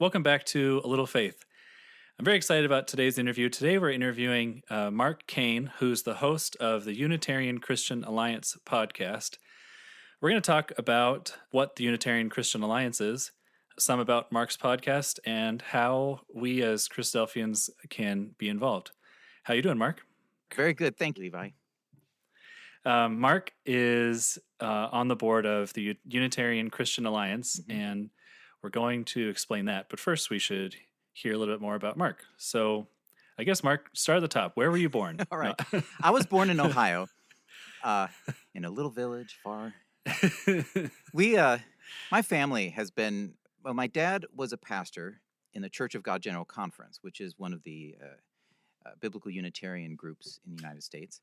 Welcome back to A Little Faith. I'm very excited about today's interview. Today we're interviewing Mark Cain, who's the host of the Unitarian Christian Alliance podcast. We're going to talk about what the Unitarian Christian Alliance is, some about Mark's podcast, and how we as Christadelphians can be involved. How you doing, Mark? Very good. Thank you, Levi. Mark is on the board of the Unitarian Christian Alliance, and we're going to explain that. But first, we should hear a little bit more about Mark. So I guess, Mark, start at the top. Where were you born? All right. I was born in Ohio, in a little village far. My family has been, my dad was a pastor in the Church of God General Conference, which is one of the biblical Unitarian groups in the United States.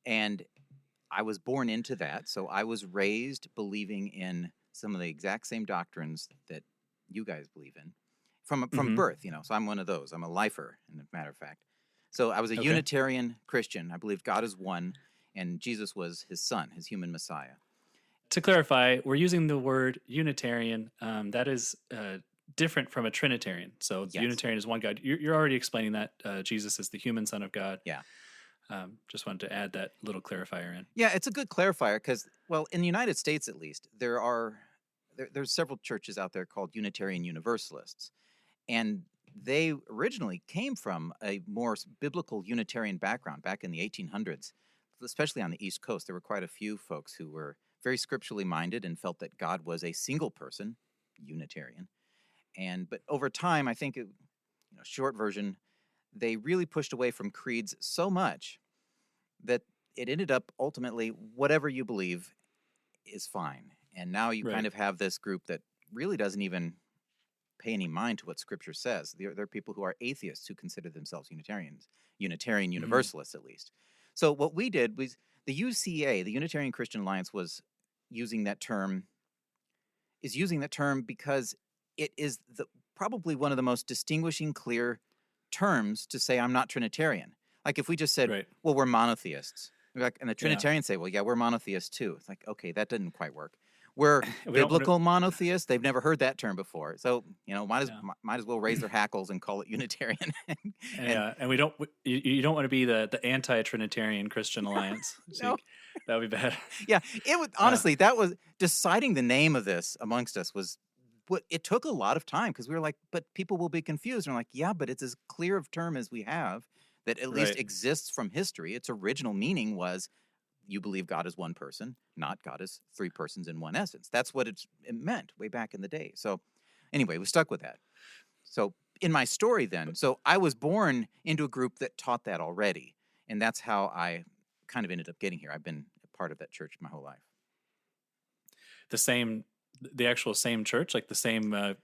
And I was born into that, so I was raised believing in some of the exact same doctrines that you guys believe in from birth, So I'm one of those. I'm a lifer, as a matter of fact. So I was a Unitarian Christian. I believed God is one, and Jesus was his son, his human Messiah. To clarify, we're using the word Unitarian. That is different from a Trinitarian. So Yes. Unitarian is one God. You're already explaining that Jesus is the human Son of God. Yeah. Just wanted to add that little clarifier in. Yeah, it's a good clarifier because, well, in the United States at least, there's several churches out there called Unitarian Universalists, and they originally came from a more biblical Unitarian background back in the 1800s, especially on the East Coast. There were quite a few folks who were very scripturally minded and felt that God was a single person, Unitarian. But over time, I think, short version, they really pushed away from creeds so much that it ended up ultimately whatever you believe is fine. And now you kind of have this group that really doesn't even pay any mind to what Scripture says. There are people who are atheists who consider themselves Unitarian Universalists at least. So what we did was the UCA, the Unitarian Christian Alliance, was using that term because it is probably one of the most distinguishing, clear terms to say I'm not Trinitarian. Like if we just said, well, we're monotheists, and the Trinitarians say, well, yeah, we're monotheists too. It's like, okay, that didn't quite work. We're biblical monotheists. They've never heard that term before. So, might as well raise their hackles and call it Unitarian. And we don't. You don't want to be the anti-Trinitarian Christian Alliance. No. That would be bad. Yeah, it was honestly that was deciding the name of this amongst us was what it took a lot of time because we were like, but people will be confused. And I'm like, yeah, but it's as clear of term as we have that at least exists from history. Its original meaning was you believe God is one person, not God is three persons in one essence. That's what it meant way back in the day. So anyway, we stuck with that. So in my story then, so I was born into a group that taught that already. And that's how I kind of ended up getting here. I've been a part of that church my whole life. The actual same church, like the same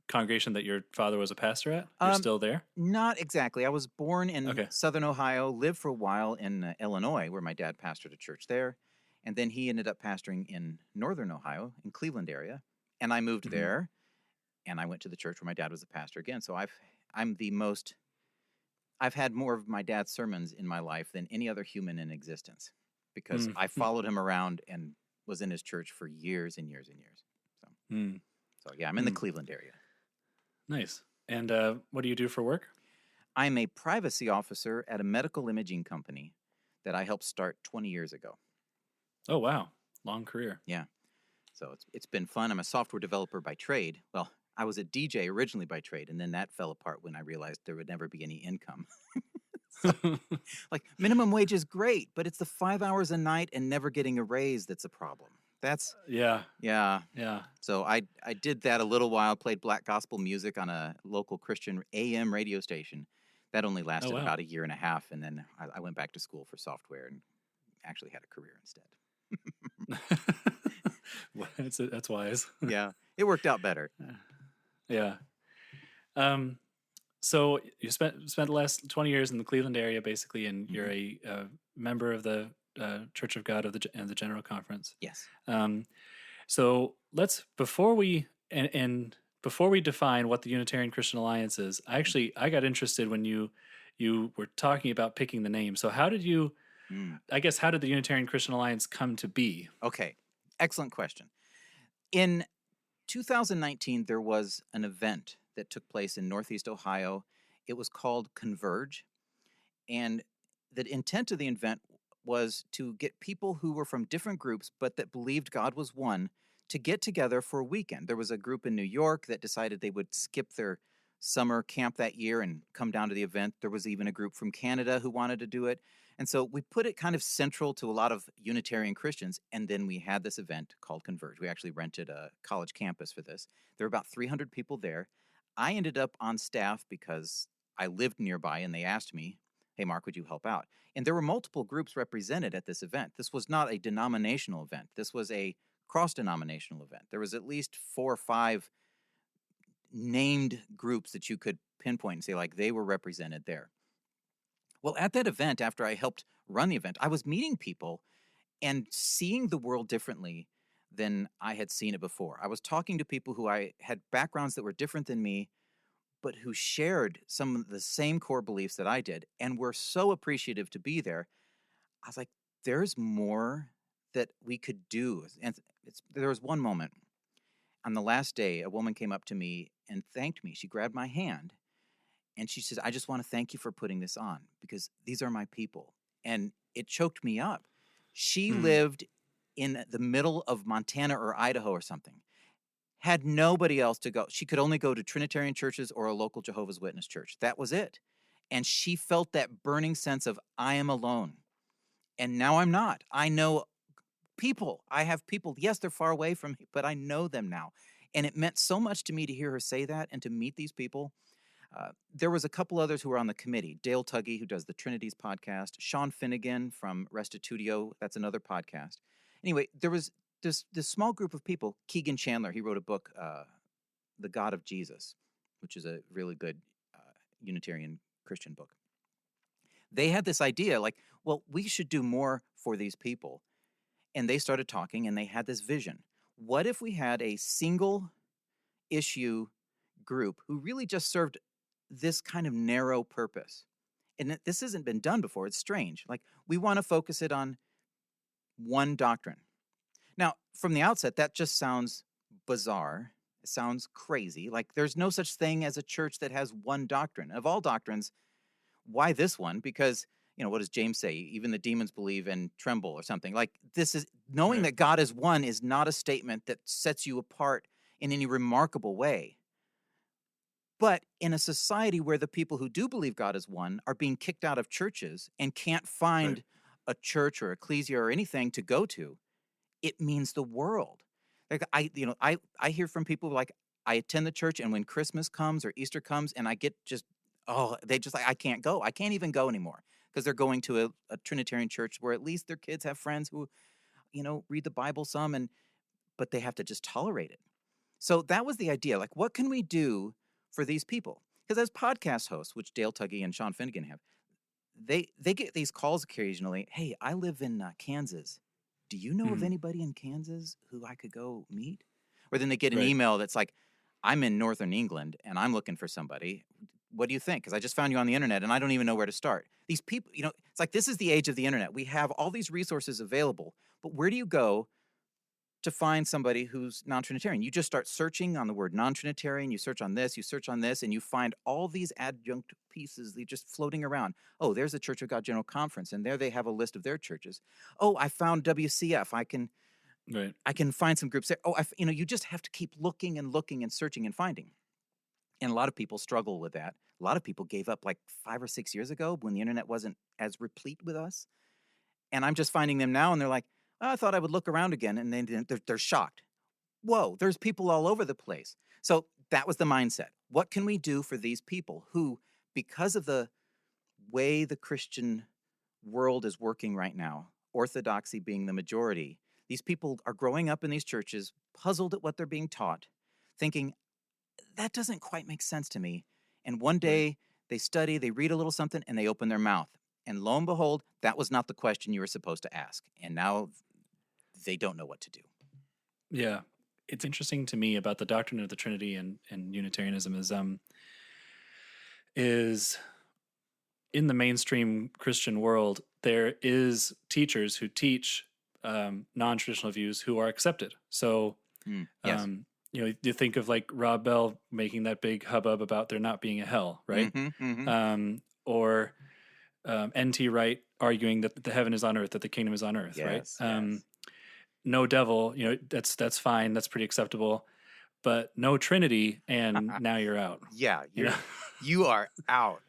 congregation that your father was a pastor at? You're still there? Not exactly. I was born in Southern Ohio, lived for a while in Illinois, where my dad pastored a church there. And then he ended up pastoring in Northern Ohio, in Cleveland area. And I moved there, and I went to the church where my dad was a pastor again. So I've had more of my dad's sermons in my life than any other human in existence because I followed him around and was in his church for years and years and years. So yeah, I'm in the Cleveland area. Nice. And what do you do for work? I'm a privacy officer at a medical imaging company that I helped start 20 years ago. Oh, wow. Long career. Yeah. So it's been fun. I'm a software developer by trade. Well, I was a DJ originally by trade, and then that fell apart when I realized there would never be any income. Like, minimum wage is great, but it's the 5 hours a night and never getting a raise that's a problem. That's yeah. So I did that a little while, played black gospel music on a local Christian AM radio station. That only lasted about a year and a half, and then I went back to school for software and actually had a career instead. That's wise. Yeah, it worked out better. Yeah. So you spent the last 20 years in the Cleveland area, basically, and you're a member of the Church of God and the General Conference. Yes. So before we define what the Unitarian Christian Alliance is, I got interested when you were talking about picking the name. So how did the Unitarian Christian Alliance come to be? Okay, excellent question. In 2019, there was an event that took place in Northeast Ohio. It was called Converge. And the intent of the event was to get people who were from different groups but that believed God was one to get together for a weekend. There was a group in New York that decided they would skip their summer camp that year and come down to the event. There was even a group from Canada who wanted to do it. And so we put it kind of central to a lot of Unitarian Christians. And then we had this event called Converge. We actually rented a college campus for this. There were about 300 people there. I ended up on staff because I lived nearby and they asked me, hey, Mark, would you help out? And there were multiple groups represented at this event. This was not a denominational event. This was a cross-denominational event. There was at least 4 or 5 named groups that you could pinpoint and say, like, they were represented there. Well, at that event, after I helped run the event, I was meeting people and seeing the world differently than I had seen it before. I was talking to people who I had backgrounds that were different than me, but who shared some of the same core beliefs that I did and were so appreciative to be there. I was like, there's more that we could do. And there was one moment on the last day, a woman came up to me and thanked me. She grabbed my hand and she said, I just want to thank you for putting this on because these are my people. And it choked me up. She lived in the middle of Montana or Idaho or something, had nobody else to go. She could only go to Trinitarian churches or a local Jehovah's Witness church. That was it. And she felt that burning sense of, I am alone. And now I'm not. I know people. I have people. Yes, they're far away from me, but I know them now. And it meant so much to me to hear her say that and to meet these people. There was a couple others who were on the committee. Dale Tuggy, who does the Trinities podcast. Sean Finnegan from Restitutio. That's another podcast. Anyway, there was this small group of people. Keegan Chandler, he wrote a book, The God of Jesus, which is a really good Unitarian Christian book. They had this idea like, well, we should do more for these people. And they started talking and they had this vision. What if we had a single issue group who really just served this kind of narrow purpose? And this hasn't been done before. It's strange. Like, we want to focus it on one doctrine. Now, from the outset, that just sounds bizarre. It sounds crazy. Like, there's no such thing as a church that has one doctrine. Of all doctrines, why this one? Because, what does James say? Even the demons believe and tremble or something. Like, this is knowing that God is one is not a statement that sets you apart in any remarkable way. But in a society where the people who do believe God is one are being kicked out of churches and can't find a church or ecclesia or anything to go to, it means the world. Like, I hear from people like, I attend the church and when Christmas comes or Easter comes and I get I can't go. I can't even go anymore because they're going to a Trinitarian church where at least their kids have friends who, read the Bible some, but they have to just tolerate it. So that was the idea. Like, what can we do for these people? Because as podcast hosts, which Dale Tuggy and Sean Finnegan have, they get these calls occasionally. Hey, I live in Kansas. Do you know of anybody in Kansas who I could go meet? Or then they get an email that's like, I'm in Northern England and I'm looking for somebody. What do you think? Because I just found you on the internet and I don't even know where to start. These people, it's like, this is the age of the internet. We have all these resources available, but where do you go to find somebody who's non-Trinitarian? You just start searching on the word non-Trinitarian. You search on this, and you find all these adjunct pieces that are just floating around. Oh, there's the Church of God General Conference, and there they have a list of their churches. Oh, I found WCF. I can find some groups there. Oh, you just have to keep looking and looking and searching and finding. And a lot of people struggle with that. A lot of people gave up like 5 or 6 years ago when the internet wasn't as replete with us. And I'm just finding them now, and they're like, oh, I thought I would look around again, and then they're shocked. Whoa, there's people all over the place. So that was the mindset. What can we do for these people who, because of the way the Christian world is working right now, orthodoxy being the majority, these people are growing up in these churches, puzzled at what they're being taught, thinking, that doesn't quite make sense to me. And one day they study, they read a little something, and they open their mouth. And lo and behold, that was not the question you were supposed to ask. And now they don't know what to do. Yeah. It's interesting to me about the doctrine of the Trinity and Unitarianism is in the mainstream Christian world, there is teachers who teach non-traditional views who are accepted. So, yes. you think of like Rob Bell making that big hubbub about there not being a hell, right? Or N.T. Wright arguing that the heaven is on earth, that the kingdom is on earth, right? Yes. No devil, that's fine, that's pretty acceptable. But no Trinity, and now you're out. Yeah, you are out.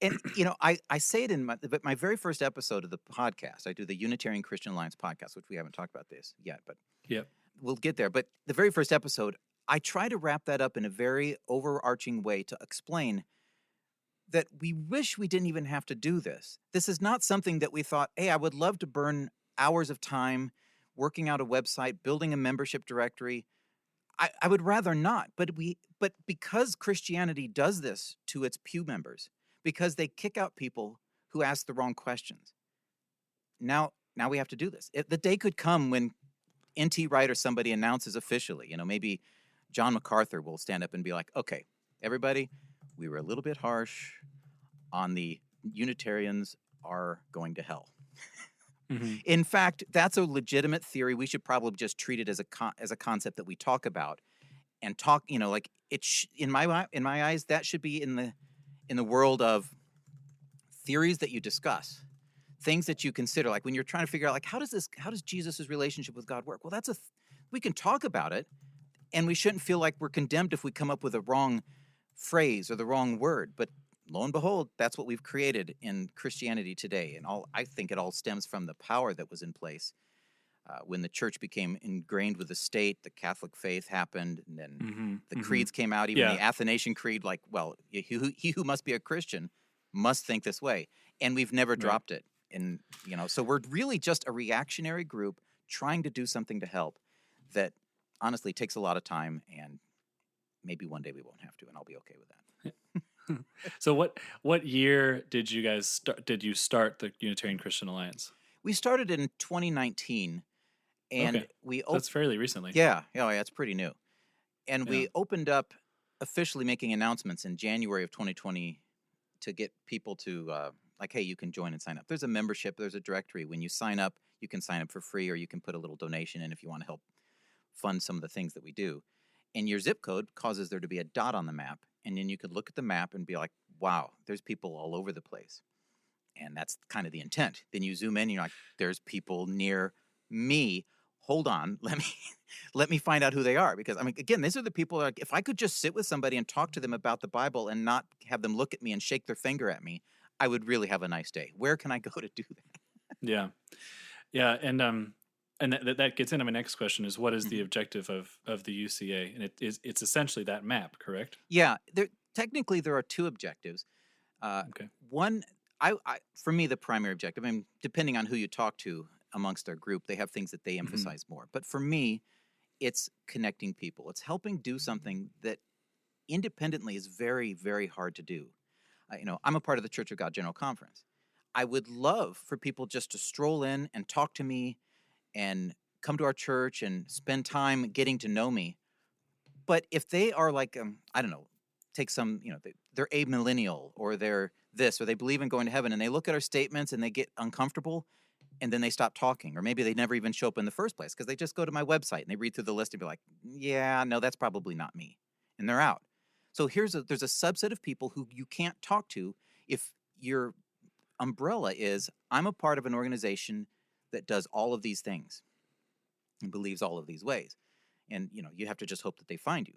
And, I say it in my very first episode of the podcast. I do the Unitarian Christian Alliance podcast, which we haven't talked about this yet, but Yep. we'll get there. But the very first episode, I try to wrap that up in a very overarching way to explain that we wish we didn't even have to do this. This is not something that we thought, hey, I would love to burn hours of time working out a website, building a membership directory. I would rather not. But because Christianity does this to its pew members, because they kick out people who ask the wrong questions, now we have to do this. The day could come when N.T. Wright or somebody announces officially, maybe John MacArthur will stand up and be like, okay, everybody, we were a little bit harsh on the Unitarians are going to hell. In fact, that's a legitimate theory. We should probably just treat it as a concept that we talk about, and talk. Like in my eyes, that should be in the world of theories that you discuss, things that you consider. Like when you're trying to figure out, like how does Jesus' relationship with God work? Well, we can talk about it, and we shouldn't feel like we're condemned if we come up with a wrong phrase or the wrong word. But lo and behold, that's what we've created in Christianity today. And I think it all stems from the power that was in place when the church became ingrained with the state. The Catholic faith happened, and then the creeds came out. Even the Athanasian Creed, like, well, he who must be a Christian must think this way, and we've never dropped it. And so we're really just a reactionary group trying to do something to help. That honestly takes a lot of time, and maybe one day we won't have to, and I'll be okay with that. So what year did you guys start the Unitarian Christian Alliance? We started in 2019, and that's fairly recently. Yeah, it's pretty new. And we opened up officially making announcements in January of 2020 to get people to like, hey, you can join and sign up. There's a membership, there's a directory. When you sign up, you can sign up for free, or you can put a little donation in if you want to help fund some of the things that we do. And your zip code causes there to be a dot on the map. And then you could look at the map and be like, wow, there's people all over the place. And that's kind of the intent. Then you zoom in and you're like, there's people near me. Hold on, let me find out who they are. Because, again, these are the people, like, if I could just sit with somebody and talk to them about the Bible and not have them look at me and shake their finger at me, I would really have a nice day. Where can I go to do that? Yeah. And that gets into my next question is, what is the objective of the UCA? And it's essentially that map, correct? Yeah, technically there are two objectives. One, for me, the primary objective, depending on who you talk to amongst our group, they have things that they emphasize more. But for me, it's connecting people. It's helping do something that independently is very, very hard to do. I'm a part of the Church of God General Conference. I would love for people just to stroll in and talk to me and come to our church and spend time getting to know me. But if they are like, I don't know, take some, they're amillennial, or they're this, or they believe in going to heaven, and they look at our statements and they get uncomfortable, and then they stop talking. Or maybe they never even show up in the first place because they just go to my website and they read through the list and be like, yeah, no, that's probably not me. And they're out. So there's a subset of people who you can't talk to if your umbrella is, I'm a part of an organization that does all of these things and believes all of these ways. And, you have to just hope that they find you.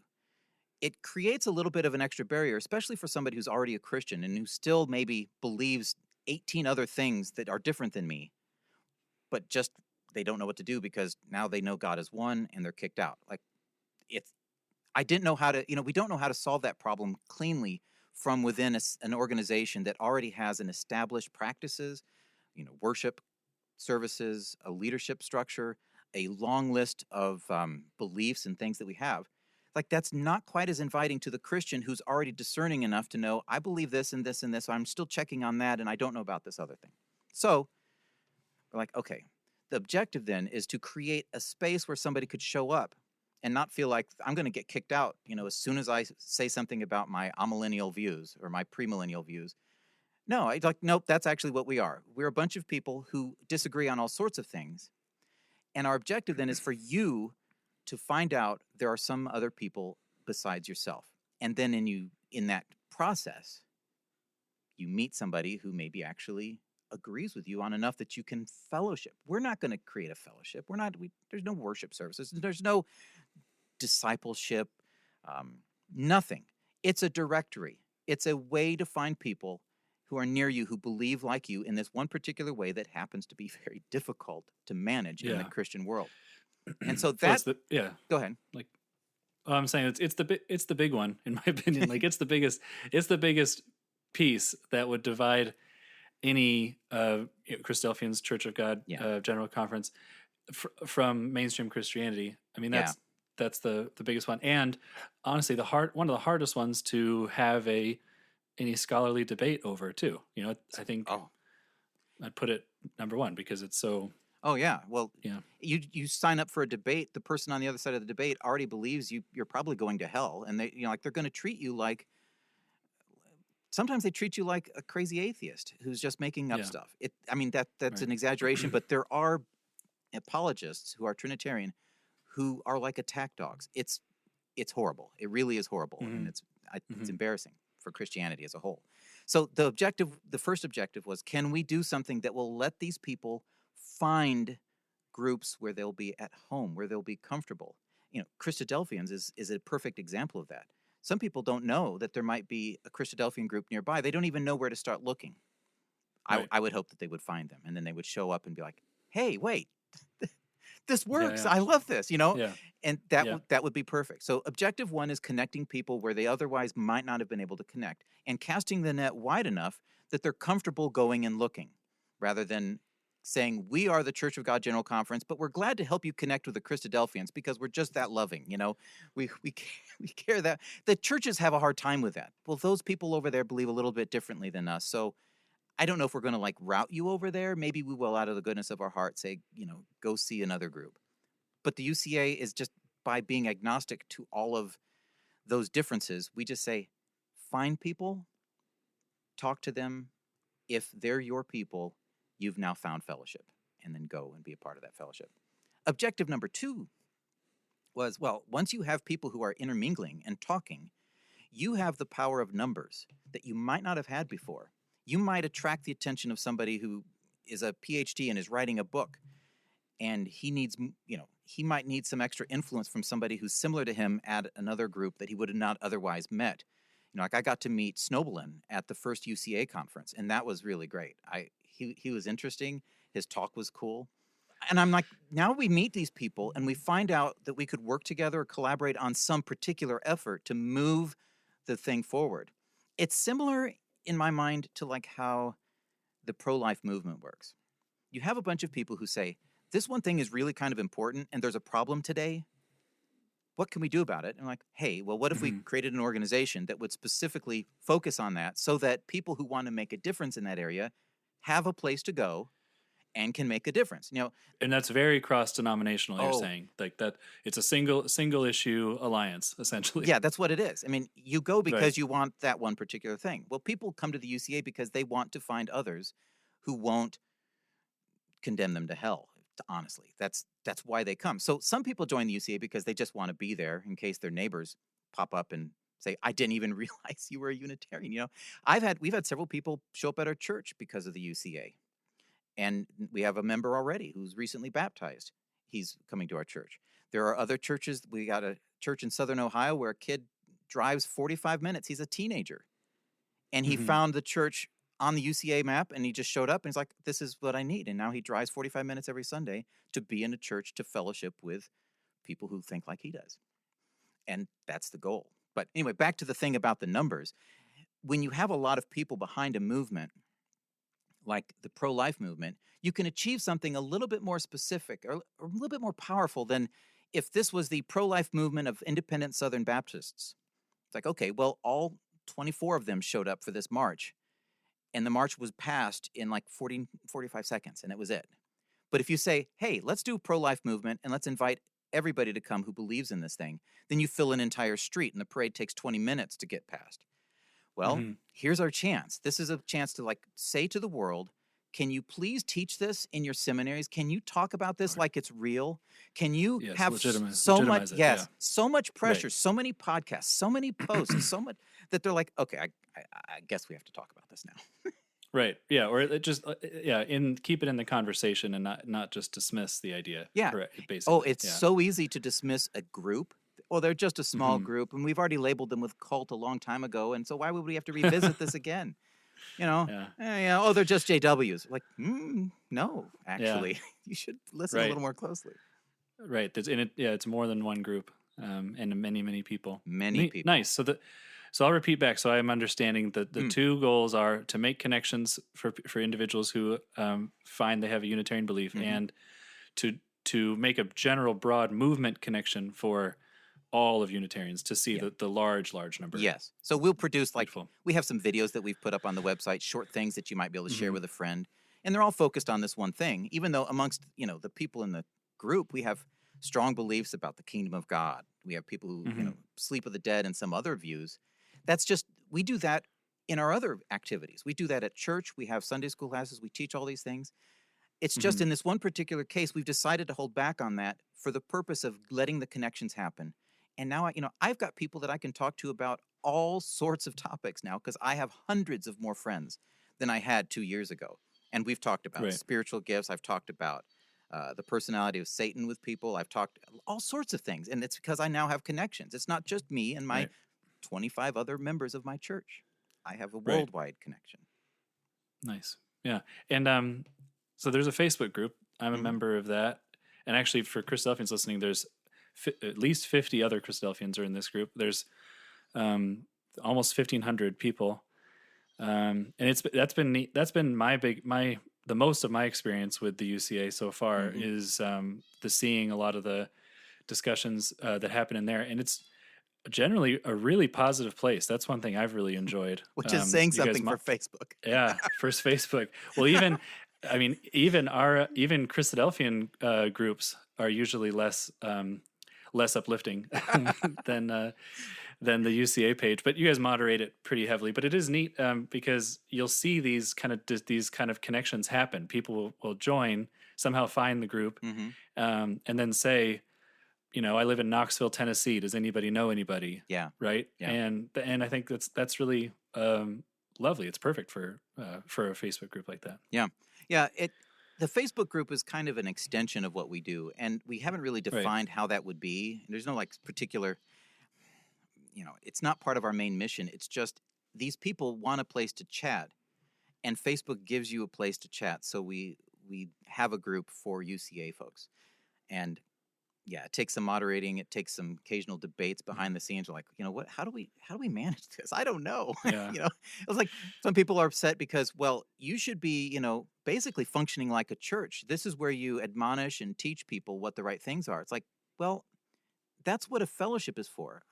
It creates a little bit of an extra barrier, especially for somebody who's already a Christian and who still maybe believes 18 other things that are different than me, but just they don't know what to do because now they know God is one and they're kicked out. Like, I didn't know how to, we don't know how to solve that problem cleanly from within an organization that already has an established practices, worship services, a leadership structure, a long list of beliefs and things that we have. Like, that's not quite as inviting to the Christian who's already discerning enough to know, I believe this and this and this, so I'm still checking on that, and I don't know about this other thing. So we're like, okay, the objective then is to create a space where somebody could show up and not feel like I'm going to get kicked out, as soon as I say something about my amillennial views or my premillennial views. No, nope, that's actually what we are. We're a bunch of people who disagree on all sorts of things. And our objective then is for you to find out there are some other people besides yourself. And then in that process, you meet somebody who maybe actually agrees with you on enough that you can fellowship. We're not going to create a fellowship. There's no worship services. There's no discipleship, nothing. It's a directory. It's a way to find people who are near you, who believe like you in this one particular way that happens to be very difficult to manage in the Christian world. And so that, go ahead. Like, I'm saying it's the big one, in my opinion. Like, it's the biggest piece that would divide any Christadelphians Church of God General Conference from mainstream Christianity. I mean, that's the biggest one, and honestly, one of the hardest ones to have any scholarly debate over too. I think I'd put it number one because it's so. Oh yeah, well, you sign up for a debate. The person on the other side of the debate already believes you're probably going to hell, and they're going to treat you like. Sometimes they treat you like a crazy atheist who's just making up stuff. That's an exaggeration, but there are apologists who are Trinitarian who are like attack dogs. It's horrible. It really is horrible, and it's embarrassing for Christianity as a whole. So the first objective was, can we do something that will let these people find groups where they'll be at home, where they'll be comfortable? Christadelphians is a perfect example of that. Some people don't know that there might be a Christadelphian group nearby. They don't even know where to start looking. Right. I would hope that they would find them, and then they would show up and be like, hey, wait, this works. I love this, and that would be perfect. So objective one is connecting people where they otherwise might not have been able to connect, and casting the net wide enough that they're comfortable going and looking, rather than saying, we are the Church of God General Conference, but we're glad to help you connect with the Christadelphians because we're just that loving. We care that the churches have a hard time with that. Well, those people over there believe a little bit differently than us. So I don't know if we're going to route you over there. Maybe we will, out of the goodness of our heart, say, go see another group. But the UCA is just, by being agnostic to all of those differences, we just say, find people, talk to them. If they're your people, you've now found fellowship, and then go and be a part of that fellowship. Objective number 2 was, once you have people who are intermingling and talking, you have the power of numbers that you might not have had before. You might attract the attention of somebody who is a PhD and is writing a book, and he might need some extra influence from somebody who's similar to him at another group that he would have not otherwise met. I got to meet Snobelin at the first UCA conference, and that was really great. He was interesting. His talk was cool. And I'm like, now we meet these people and we find out that we could work together or collaborate on some particular effort to move the thing forward. It's similar in my mind to how the pro-life movement works. You have a bunch of people who say, this one thing is really kind of important and there's a problem today. What can we do about it? And I'm like, hey, what if we created an organization that would specifically focus on that so that people who want to make a difference in that area have a place to go and can make a difference. And that's very cross-denominational. You're saying that it's a single issue alliance, essentially. Yeah, that's what it is. I mean, you go because you want that one particular thing. Well, people come to the UCA because they want to find others who won't condemn them to hell. Honestly, that's why they come. So some people join the UCA because they just want to be there in case their neighbors pop up and say, I didn't even realize you were a Unitarian. We've had several people show up at our church because of the UCA. And we have a member already who's recently baptized. He's coming to our church. There are other churches. We got a church in Southern Ohio where a kid drives 45 minutes. He's a teenager. And he found the church on the UCA map, and he just showed up, and he's like, this is what I need. And now he drives 45 minutes every Sunday to be in a church to fellowship with people who think like he does. And that's the goal. But anyway, back to the thing about the numbers. When you have a lot of people behind a movement, like the pro-life movement, you can achieve something a little bit more specific or a little bit more powerful than if this was the pro-life movement of independent Southern Baptists. It's like, okay, all 24 of them showed up for this march, and the march was passed in 45 seconds, and it was it. But if you say, hey, let's do a pro-life movement, and let's invite everybody to come who believes in this thing, then you fill an entire street, and the parade takes 20 minutes to get past. Well, here's our chance. This is a chance to say to the world, can you please teach this in your seminaries? Can you talk about this like it's real? Can you Yes, have so much, legitimize it, yeah. so much pressure, Right. so many podcasts, so many posts, so much that they're like, okay, I guess we have to talk about this now. Right. Yeah. Or it just keep it in the conversation and not just dismiss the idea. Yeah. Correct. Oh, Basically. it's so easy to dismiss a group. Well, they're just a small group, and we've already labeled them with cult a long time ago, and so why would we have to revisit this again? You know, oh, they're just JWs. Like, no, actually, you should listen a little more closely. Right. It's more than one group, and many people. Many people. Nice. So I'll repeat back. So I'm understanding that the two goals are to make connections for individuals who find they have a Unitarian belief, and to make a general broad movement connection for all of Unitarians to see the large number. Yes. So we'll produce, Beautiful. We have some videos that we've put up on the website, short things that you might be able to share with a friend. And they're all focused on this one thing, even though amongst, the people in the group, we have strong beliefs about the kingdom of God. We have people who, sleep with the dead and some other views. That's just, we do that in our other activities. We do that at church. We have Sunday school classes. We teach all these things. It's just in this one particular case, we've decided to hold back on that for the purpose of letting the connections happen. And now, I've got people that I can talk to about all sorts of topics now because I have hundreds of more friends than I had 2 years ago. And we've talked about spiritual gifts. I've talked about the personality of Satan with people. I've talked all sorts of things. And it's because I now have connections. It's not just me and my 25 other members of my church. I have a worldwide connection. Nice. Yeah. And so there's a Facebook group. I'm a member of that. And actually, for Christadelphians listening, there's at least 50 other Christadelphians are in this group. There's almost 1,500 people, and that's been neat. That's been the most of my experience with the UCA so far is the seeing a lot of the discussions that happen in there, and it's generally a really positive place. That's one thing I've really enjoyed, which is saying something for Facebook. Yeah, first Facebook. Well, even Christadelphian groups are usually less uplifting than the UCA page, but you guys moderate it pretty heavily. But it is neat because you'll see these kind of connections happen. People will join, somehow find the group, and then say, I live in Knoxville, Tennessee. Does anybody know anybody? Yeah. Right. Yeah. And I think that's really lovely. It's perfect for a Facebook group like that. Yeah. Yeah. The Facebook group is kind of an extension of what we do, and we haven't really defined how that would be. There's no particular, it's not part of our main mission. It's just these people want a place to chat, and Facebook gives you a place to chat. So we have a group for UCA folks, and it takes some moderating. It takes some occasional debates behind the scenes. We're like, what? How do we manage this? I don't know. Yeah. It was like some people are upset because, well, you should be, basically functioning like a church. This is where you admonish and teach people what the right things are. It's like, well, that's what a fellowship is for.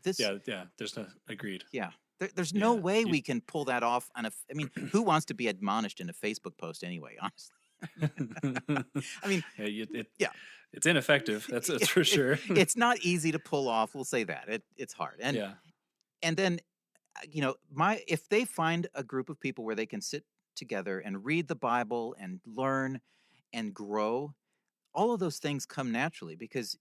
There's no agreed. Yeah. There's no way we can pull that off who wants to be admonished in a Facebook post anyway, honestly? It's ineffective. That's for sure. It's not easy to pull off. We'll say that it's hard. And then, if they find a group of people where they can sit together and read the Bible and learn and grow, all of those things come naturally because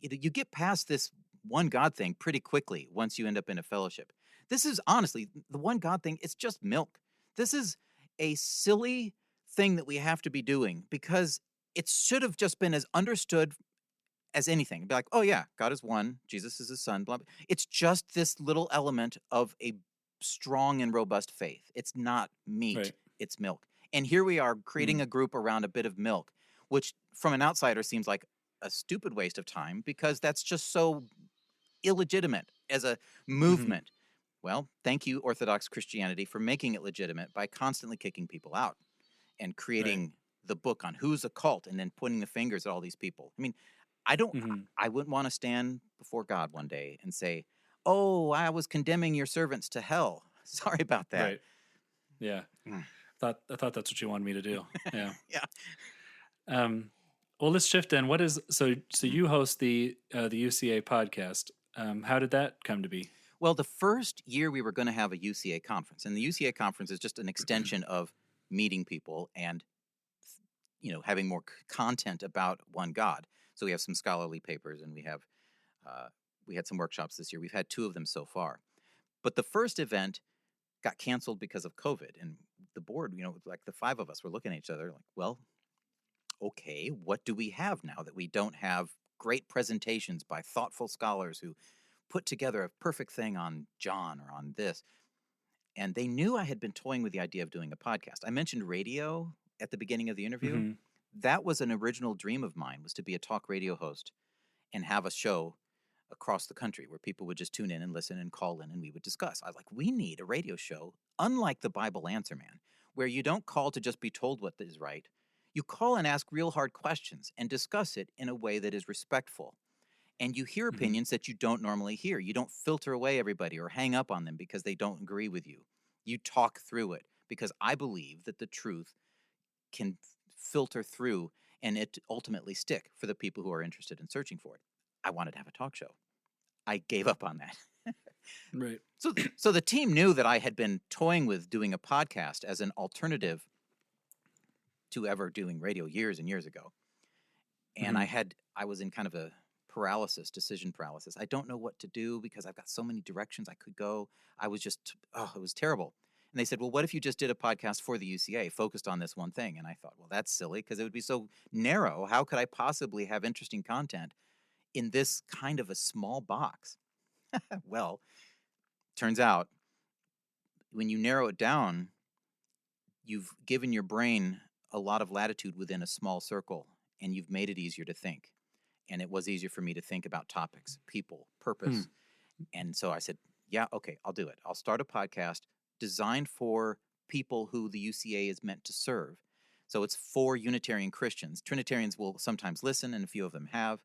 you get past this one God thing pretty quickly once you end up in a fellowship. This is honestly the one God thing. It's just milk. This is a silly thing that we have to be doing because it should have just been as understood as anything. Be like, oh yeah, God is one, Jesus is his son, blah, blah. It's just this little element of a strong and robust faith. It's not meat, it's milk. And here we are creating a group around a bit of milk, which from an outsider seems like a stupid waste of time because that's just so illegitimate as a movement. Well, thank you, Orthodox Christianity, for making it legitimate by constantly kicking people out and creating the book on who's a cult and then pointing the fingers at all these people. I wouldn't want to stand before God one day and say, oh, I was condemning your servants to hell. Sorry about that. Right. Yeah. I thought that's what you wanted me to do. Yeah. Yeah. Well, let's shift then. So you host the UCA podcast. How did that come to be? Well, the first year we were going to have a UCA conference, and the UCA conference is just an extension of meeting people and, having more content about one God. So we have some scholarly papers, and we had some workshops this year. We've had 2 of them so far. But the first event got canceled because of COVID. And the board, like the 5 of us were looking at each other like, well, okay, what do we have now that we don't have great presentations by thoughtful scholars who put together a perfect thing on John or on this? And they knew I had been toying with the idea of doing a podcast. I mentioned radio at the beginning of the interview. Mm-hmm. That was an original dream of mine, was to be a talk radio host and have a show across the country where people would just tune in and listen and call in and we would discuss. I was like, we need a radio show, unlike the Bible Answer Man, where you don't call to just be told what is right. You call and ask real hard questions and discuss it in a way that is respectful. And you hear opinions that you don't normally hear. You don't filter away everybody or hang up on them because they don't agree with you. You talk through it, because I believe that the truth can filter through and it ultimately stick for the people who are interested in searching for it. I wanted to have a talk show. I gave up on that. Right. So the team knew that I had been toying with doing a podcast as an alternative to ever doing radio years and years ago. And I was in kind of a decision paralysis. I don't know what to do because I've got so many directions I could go. I was just, it was terrible. And they said, well, what if you just did a podcast for the UCA focused on this one thing? And I thought, well, that's silly because it would be so narrow. How could I possibly have interesting content in this kind of a small box? Well, turns out when you narrow it down, you've given your brain a lot of latitude within a small circle, and you've made it easier to think. And it was easier for me to think about topics, people, purpose. And so I said, yeah, okay, I'll do it. I'll start a podcast designed for people who the UCA is meant to serve. So it's for Unitarian Christians. Trinitarians will sometimes listen, and a few of them have.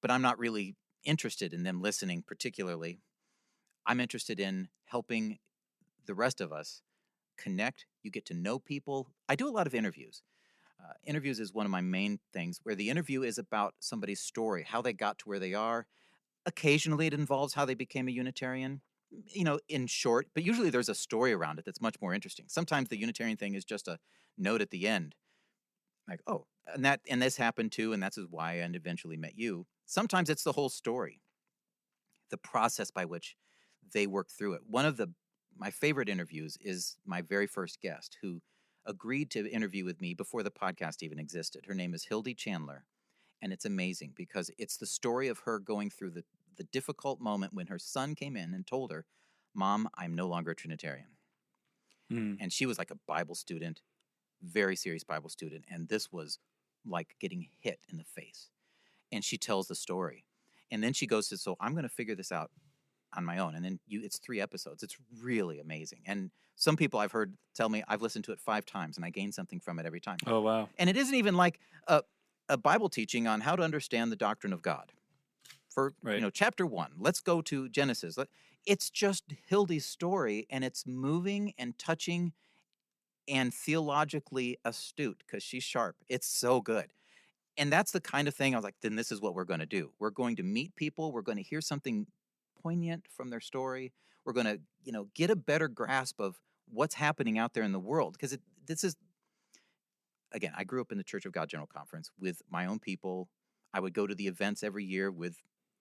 But I'm not really interested in them listening particularly. I'm interested in helping the rest of us connect. You get to know people. I do a lot of interviews. Interviews is one of my main things, where the interview is about somebody's story, how they got to where they are. Occasionally it involves how they became a Unitarian, in short, but usually there's a story around it that's much more interesting. Sometimes the Unitarian thing is just a note at the end. Like, oh, and this happened too, and that's why I eventually met you. Sometimes it's the whole story, the process by which they work through it. One of my favorite interviews is my very first guest, who agreed to interview with me before the podcast even existed. Her name is Hildy Chandler, and it's amazing because it's the story of her going through the difficult moment when her son came in and told her, Mom, I'm no longer a Trinitarian. And she was like a Bible student, very serious Bible student, and this was like getting hit in the face. And she tells the story. And then she goes to, so I'm going to figure this out on my own. And then it's 3 episodes. It's really amazing. And some people I've heard tell me I've listened to it 5 times and I gain something from it every time. Oh, wow. And it isn't even like a Bible teaching on how to understand the doctrine of God. For, chapter 1, let's go to Genesis. It's just Hildy's story, and it's moving and touching and theologically astute because she's sharp. It's so good. And that's the kind of thing I was like, then this is what we're going to do. We're going to meet people. We're going to hear something poignant from their story. We're going to, get a better grasp of what's happening out there in the world. Because this is, again, I grew up in the Church of God General Conference with my own people. I would go to the events every year with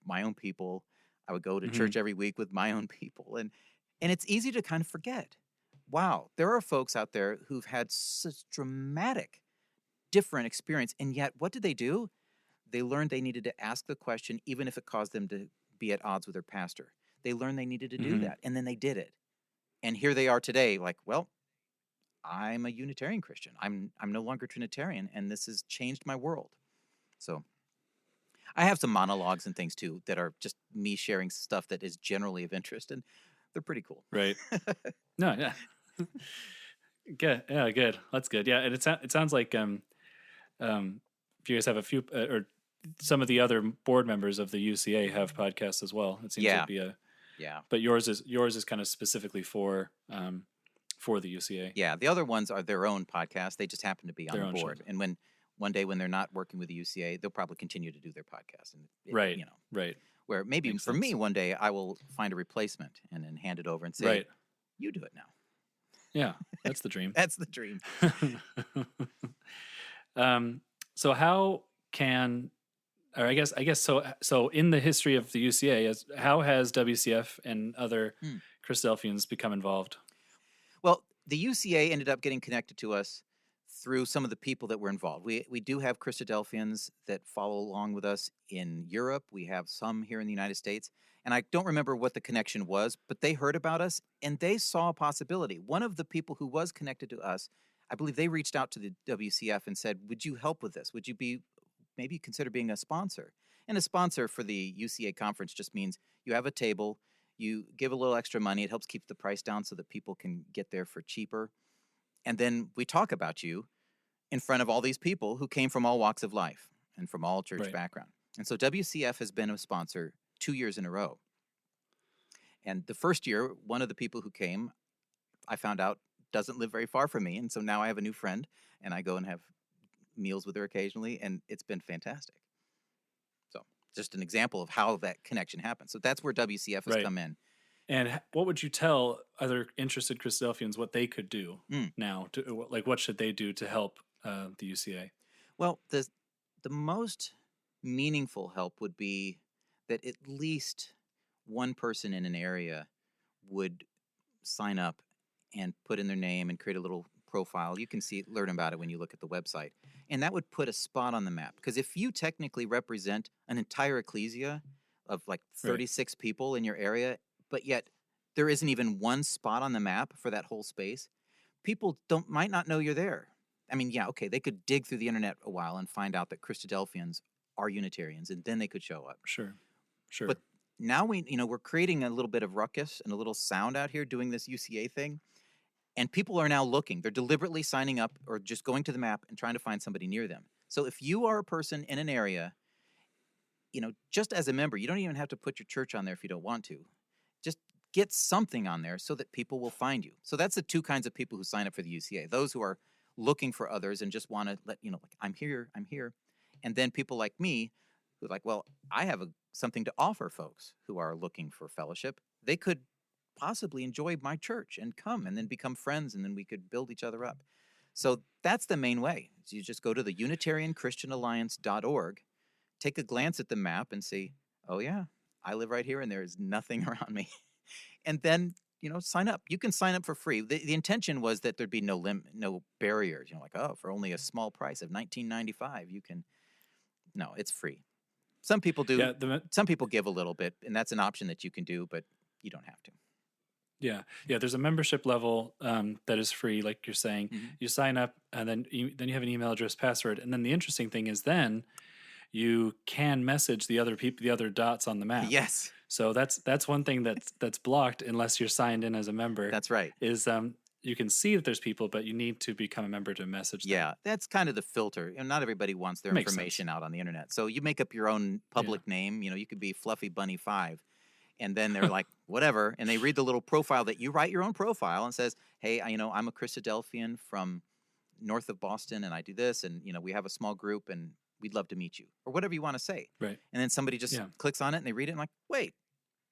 my own people. I would go to church every week with my own people. And it's easy to kind of forget. Wow, there are folks out there who've had such dramatic, different experience. And yet, what did they do? They learned they needed to ask the question, even if it caused them to be at odds with their pastor. They learned they needed to do that. And then they did it. And here they are today, like, well, I'm a Unitarian Christian. I'm no longer Trinitarian, and this has changed my world. So I have some monologues and things too that are just me sharing stuff that is generally of interest, and they're pretty cool. Right. No, yeah. Good. Yeah, good. That's good. Yeah, and it sounds like if you guys have a few or some of the other board members of the UCA have podcasts as well. It seems to be but yours is kind of specifically for the UCA. Yeah, the other ones are their own podcasts. They just happen to be on the board. Shows. And one day when they're not working with the UCA, they'll probably continue to do their podcast. And right. Where maybe me one day I will find a replacement and then hand it over and say, you do it now. Yeah, that's the dream. That's the dream. So how can, or I guess so. So in the history of the UCA, how has WCF and other Christadelphians become involved? Well, the UCA ended up getting connected to us through some of the people that were involved. We do have Christadelphians that follow along with us in Europe. We have some here in the United States. And I don't remember what the connection was, but they heard about us and they saw a possibility. One of the people who was connected to us, I believe they reached out to the WCF and said, would you help with this? Would you maybe consider being a sponsor? And a sponsor for the UCA conference just means you have a table, you give a little extra money. It helps keep the price down so that people can get there for cheaper. And then we talk about you in front of all these people who came from all walks of life and from all church background. And so WCF has been a sponsor 2 years in a row. And the first year, one of the people who came, I found out, doesn't live very far from me. And so now I have a new friend, and I go and have meals with her occasionally, and it's been fantastic. So just an example of how that connection happens. So that's where WCF has come in. And what would you tell other interested Christadelphians what they could do now? What should they do to help the UCA? Well, the most meaningful help would be that at least one person in an area would sign up and put in their name and create a little profile. You can learn about it when you look at the website. And that would put a spot on the map. Because if you technically represent an entire ecclesia of like 36 people in your area, but yet there isn't even one spot on the map for that whole space, people might not know you're there. I mean, yeah, okay, they could dig through the internet a while and find out that Christadelphians are Unitarians, and then they could show up. Sure. But now we're creating a little bit of ruckus and a little sound out here doing this UCA thing, and people are now looking. They're deliberately signing up or just going to the map and trying to find somebody near them. So if you are a person in an area, just as a member, you don't even have to put your church on there if you don't want to. Just get something on there so that people will find you. So that's the two kinds of people who sign up for the UCA. Those who are looking for others and just want to let like, I'm here. And then people like me who are like, well, I have something to offer folks who are looking for fellowship. They could possibly enjoy my church and come and then become friends, and then we could build each other up. So that's the main way. So you just go to the UnitarianChristianAlliance.org, take a glance at the map and see, oh yeah, I live right here and there is nothing around me. And then, sign up. You can sign up for free. The intention was that there'd be no barriers. Like, oh, for only a small price of $19.95, you can. No, it's free. Some people do. Yeah, some people give a little bit, and that's an option that you can do, but you don't have to. Yeah. There's a membership level that is free, like you're saying. Mm-hmm. You sign up, and then you have an email address, password, and then the interesting thing is then you can message the other people, the other dots on the map. Yes. So that's one thing that's blocked unless you're signed in as a member. That's right. Is you can see that there's people, but you need to become a member to message them. Yeah, that's kind of the filter. Not everybody wants their information out on the internet. So you make up your own public name. You could be Fluffy Bunny 5. And then they're like, whatever. And they read the little profile that you write your own profile and says, hey, I'm a Christadelphian from north of Boston, and I do this. And, we have a small group, and we'd love to meet you, or whatever you want to say. Right. And then somebody just clicks on it and they read it and like, wait,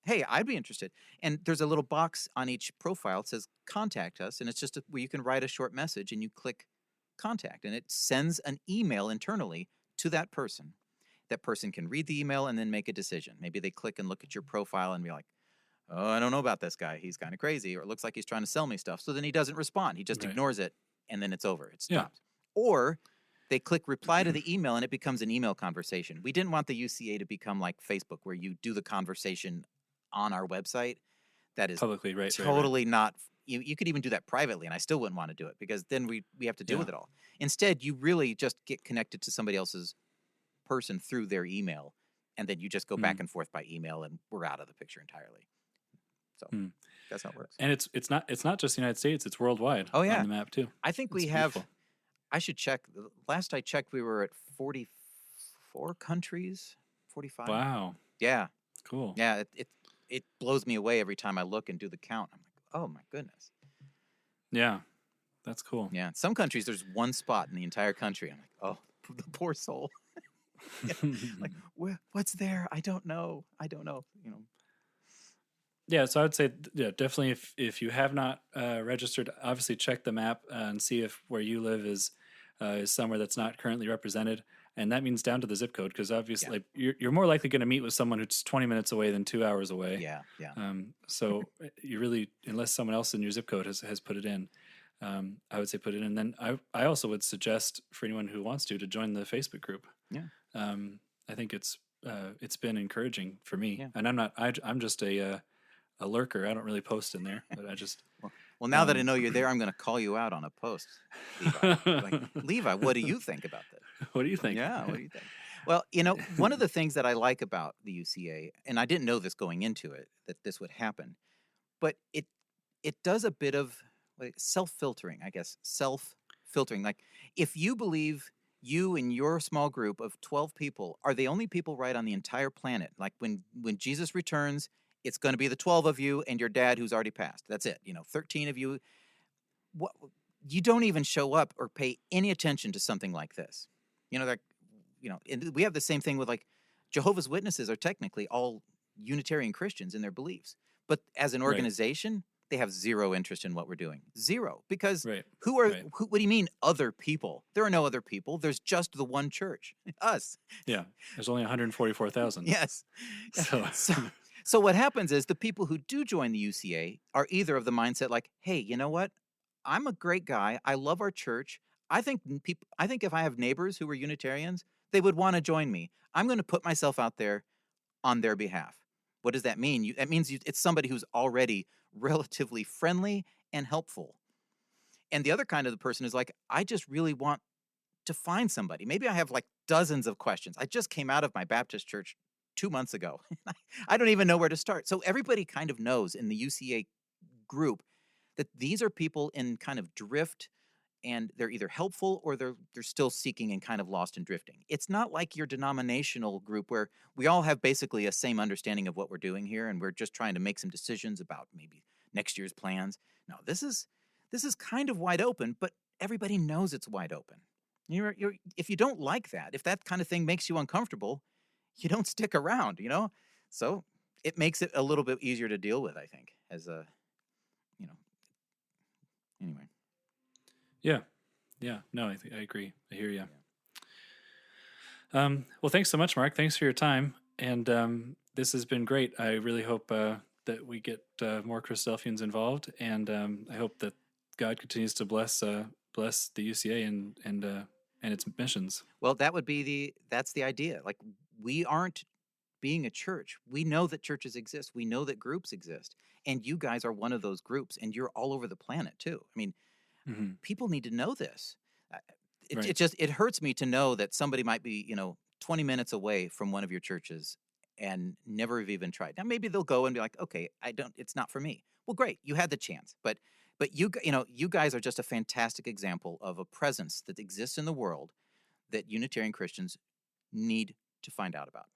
hey, I'd be interested. And there's a little box on each profile. It says contact us. And it's just where you can write a short message and you click contact, and it sends an email internally to that person. That person can read the email and then make a decision. Maybe they click and look at your profile and be like, oh, I don't know about this guy. He's kind of crazy, or it looks like he's trying to sell me stuff. So then he doesn't respond. He just ignores it, and then it's over. It stops. Yeah. Or they click reply to the email, and it becomes an email conversation. We didn't want the UCA to become like Facebook, where you do the conversation on our website. That is publicly totally not. You could even do that privately, and I still wouldn't want to do it, because then we have to deal with it all. Instead, you really just get connected to somebody else's person through their email, and then you just go back and forth by email, and we're out of the picture entirely. So that's how it works. And it's not just the United States; it's worldwide. Oh yeah, on the map too. I think we have. Beautiful. I should check. Last I checked, we were at 44 countries, 45. Wow. Yeah. Cool. Yeah, it blows me away every time I look and do the count. I'm like, oh my goodness. Yeah, that's cool. Yeah, some countries there's one spot in the entire country. I'm like, oh, the poor soul. Like, what's there? I don't know. Yeah, so I would say, yeah, definitely if you have not registered, obviously check the map and see if where you live is somewhere that's not currently represented, and that means down to the zip code, because obviously like, you're more likely going to meet with someone who's 20 minutes away than 2 hours away. Yeah, yeah. So you really, unless someone else in your zip code has put it in, I would say put it in. And then I also would suggest for anyone who wants to join the Facebook group. Yeah. I think it's been encouraging for me, Yeah. and I'm just a lurker. I don't really post in there, but I just. Well, now that I know you're there, I'm going to call you out on a post, Levi. Like, Levi, what do you think about this? What do you think? Yeah, what do you think? Well, one of the things that I like about the UCA, and I didn't know this going into it, that this would happen, but it does a bit of like self-filtering, I guess, self-filtering. Like, if you believe you and your small group of 12 people are the only people right on the entire planet, like when Jesus returns, it's going to be the 12 of you and your dad who's already passed. That's it. 13 of you. What, you don't even show up or pay any attention to something like this. And we have the same thing with like Jehovah's Witnesses are technically all Unitarian Christians in their beliefs. But as an organization, they have zero interest in what we're doing. Zero. Because what do you mean other people? There are no other people. There's just the one church, us. Yeah. There's only 144,000. Yes. So what happens is the people who do join the UCA are either of the mindset like, hey, you know what? I'm a great guy. I love our church. I think if I have neighbors who are Unitarians, they would want to join me. I'm going to put myself out there on their behalf. What does that mean? That means it's somebody who's already relatively friendly and helpful. And the other kind of the person is like, I just really want to find somebody. Maybe I have like dozens of questions. I just came out of my Baptist church 2 months ago. I don't even know where to start. So everybody kind of knows in the UCA group that these are people in kind of drift, and they're either helpful or they're still seeking and kind of lost and drifting. It's not like your denominational group where we all have basically a same understanding of what we're doing here, and we're just trying to make some decisions about maybe next year's plans. No, this is kind of wide open, but everybody knows it's wide open. If you don't like that, if that kind of thing makes you uncomfortable, you don't stick around, So it makes it a little bit easier to deal with, I think, anyway. Yeah. No, I agree. I hear you. Yeah. Well, thanks so much, Mark. Thanks for your time. And this has been great. I really hope that we get more Christadelphians involved. And I hope that God continues to bless the UCA and its missions. Well, that's the idea. Like, we aren't being a church. We know that churches exist. We know that groups exist. And you guys are one of those groups, and you're all over the planet too. I mean, people need to know this. It hurts me to know that somebody might be, 20 minutes away from one of your churches and never have even tried. Now, maybe they'll go and be like, okay, it's not for me. Well, great. You had the chance. But you guys are just a fantastic example of a presence that exists in the world that Unitarian Christians need to find out about.